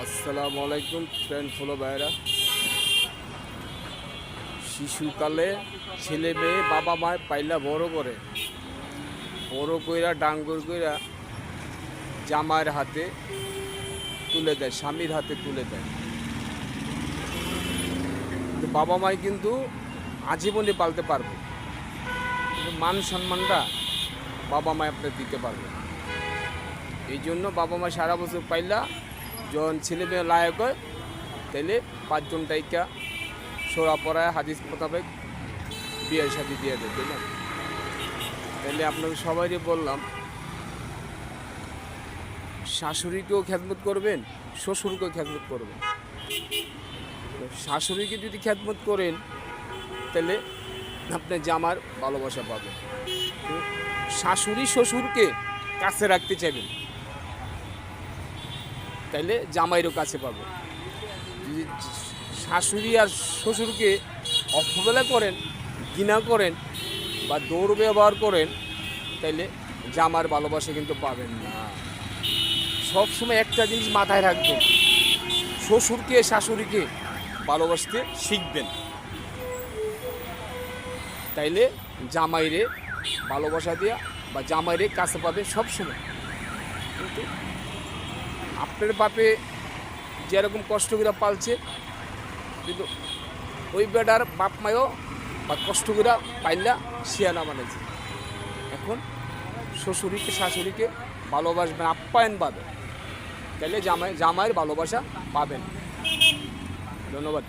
আসসালামু আলাইকুম friend follow ভাইরা। শিশুকালে ছেলে মেয়ে বাবা মায় পাইলা বড় করে, বড় কইরা ডাঙ্গর কইরা জামাইয়ের হাতে তুলে দেয়, স্বামীর হাতে তুলে দেয়। তো বাবা মাই কিন্তু আজীবনে পালতে পারবে, কিন্তু মান সম্মানটা বাবা মায় আপনার দিতে পারবে। এই জন্য বাবা মা সারা বছর পাইলা যখন ছেলে মেয়ে লায়ক হয় তাইলে 5 জন টাইকা সোরা পড়ায় হাদিস মোতাবেক বিয়ের সাথে দিয়ে দেয়, তাই না? তাইলে আপনাকে সবাইকে বললাম, শাশুড়িকেও খেদমত করবেন, শ্বশুরকেও খেদমত করবেন। শাশুড়িকে যদি খেদমত করেন তাহলে আপনি জামার ভালোবাসা পাবেন। শাশুড়ি শ্বশুরকে কাছে রাখতে চাইবেন তাইলে জামাইরও কাছে পাবেন। যদি শাশুড়ি আর শ্বশুরকে অবহেলা করেন, ঘৃণা করেন বা দুর্ব্যবহার করেন তাইলে জামার ভালোবাসা কিন্তু পাবেন না। সবসময় একটা জিনিস মাথায় রাখবেন, শ্বশুরকে শাশুড়িকে ভালোবাসতে শিখবেন, তাইলে জামাইরে ভালোবাসা দেওয়া বা জামাইরে কাছে পাবে সবসময়। কিন্তু আপনার বাপে যেরকম কষ্ট করে পালছে, কিন্তু ওই বেটার বাপ মায়ও বা কষ্ট করে পাইলা শিয়ানা বানাইছে। এখন শ্বশুরিকে শাশুড়িকে ভালোবাসবেন, আপ্যায়ন পাবেন, তাহলে জামাইয়ের ভালোবাসা পাবেন। ধন্যবাদ।